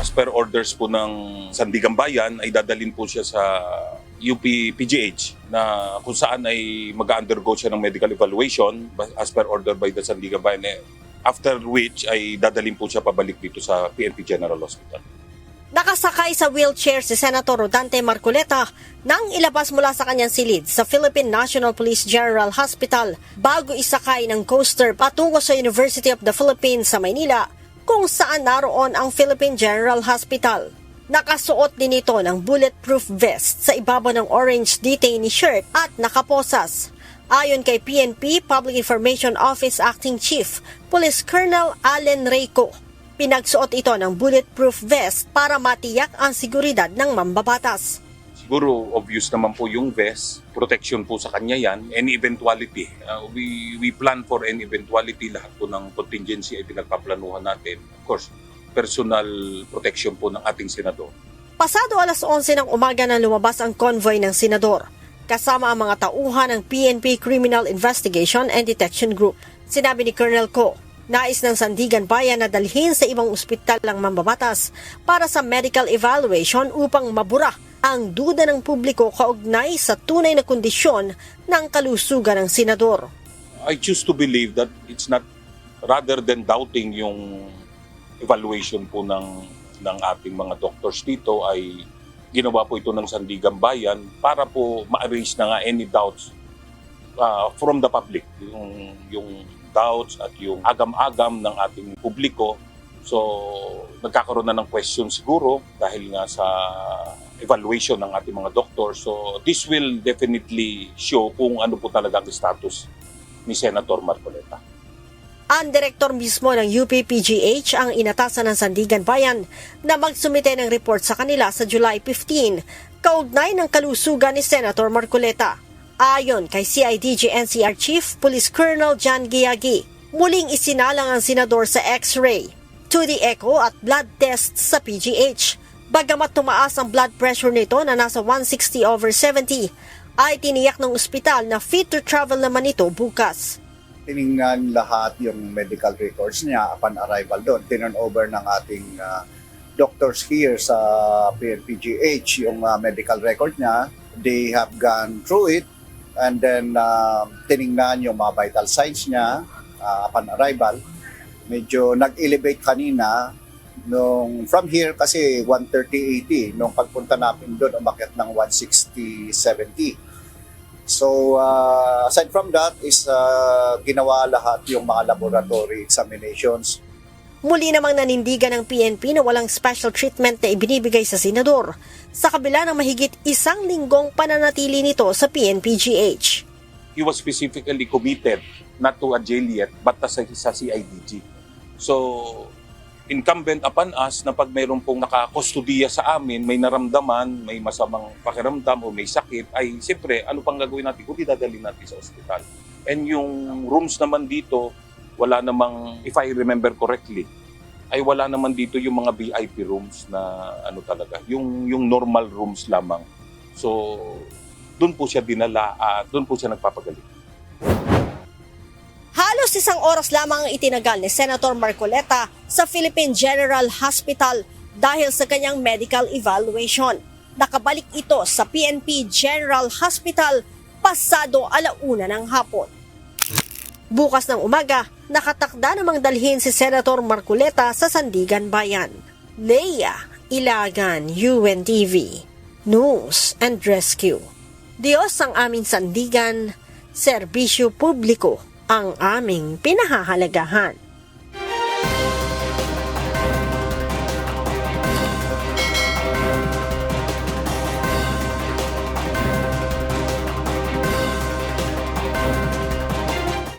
As per orders po ng Sandigan Bayan ay dadalhin po siya sa UP PGH na kung saan ay mag-undergo siya ng medical evaluation as per order by the Sandigan Bayan. After which ay dadalhin po siya pabalik dito sa PNP General Hospital. Nakasakay sa wheelchair si Senator Rodante Marcoleta nang ilabas mula sa kanyang silid sa Philippine National Police General Hospital bago isakay ng coaster patungo sa University of the Philippines sa Maynila kung saan naroon ang Philippine General Hospital. Nakasuot din ito ng bulletproof vest sa ibabaw ng orange detainee shirt at nakaposas. Ayon kay PNP Public Information Office Acting Chief Police Colonel Allen Reyco, pinagsuot ito ng bulletproof vest para matiyak ang seguridad ng mambabatas. Siguro obvious naman po yung vest, protection po sa kanya yan, any eventuality. We plan for any eventuality, lahat po ng contingency ay pinagpaplanuhan natin. Of course, personal protection po ng ating senador. Pasado alas 11 ng umaga na lumabas ang convoy ng senador, kasama ang mga tauhan ng PNP Criminal Investigation and Detection Group. Sinabi ni Colonel Co, nais ng Sandigan Bayan na dalhin sa ibang ospital ng mambabatas para sa medical evaluation upang mabura ang duda ng publiko kaugnay sa tunay na kondisyon ng kalusugan ng senador. I choose to believe that it's not, rather than doubting yung evaluation po ng ating mga doctors dito, ay ginawa po ito ng Sandigan Bayan para po ma-arrange na nga any doubts from the public. Yung doubts at yung agam-agam ng ating publiko. So, nagkakaroon na ng question siguro dahil nga sa evaluation ng ating mga doktor. So, this will definitely show kung ano po talaga ang status ni Senator Marcoleta. Ang direktor mismo ng UP-PGH ang inatasan ng Sandigan Bayan na magsumite ng report sa kanila sa July 15, kaugnay ng kalusugan ni Senator Marcoleta. Ayon kay CIDG-NCR Chief Police Colonel John Giagi, muling isinalang ang senador sa X-ray, 2D echo at blood tests sa PGH. Bagamat tumaas ang blood pressure nito na nasa 160/70, ay tiniyak ng ospital na fit to travel naman ito bukas. Tiningnan lahat yung medical records niya upon arrival doon. Tinan over ng ating doctors here sa PNPGH yung medical record niya. They have gone through it and then tiningnan yung mga vital signs niya upon arrival. Medyo nag-elevate kanina nung from here kasi 130/80. Nung pagpunta natin doon, umakyat ng 160/70. So, aside from that is ginawa lahat yung mga laboratory examinations. Muli namang nanindigan ng PNP na walang special treatment na ibinibigay sa senador sa kabila ng mahigit 1 linggong pananatili nito sa PNPGH. He was specifically committed not to a jail yet but sa CIDG. So, incumbent upon us na pag mayroon pong nakakustodiya sa amin, may naramdaman, may masamang pakiramdam o may sakit, ay siyempre, ano pang gagawin natin? Kundi dadalhin natin sa ospital. And yung rooms naman dito, wala namang, if I remember correctly, ay wala naman dito yung mga VIP rooms na ano talaga, yung normal rooms lamang. So, doon po siya dinala at doon po siya nagpapagaling. Halos 1 oras lamang ang itinagal ni Senator Marcoleta sa Philippine General Hospital dahil sa kanyang medical evaluation. Nakabalik ito sa PNP General Hospital pasado 1:00 ng hapon. Bukas ng umaga, nakatakda namang dalhin si Senator Marcoleta sa Sandigan Bayan. Leia Ilagan, UNTV, News and Rescue. Diyos ang aming sandigan, serbisyo publiko ang aming pinahahalagahan.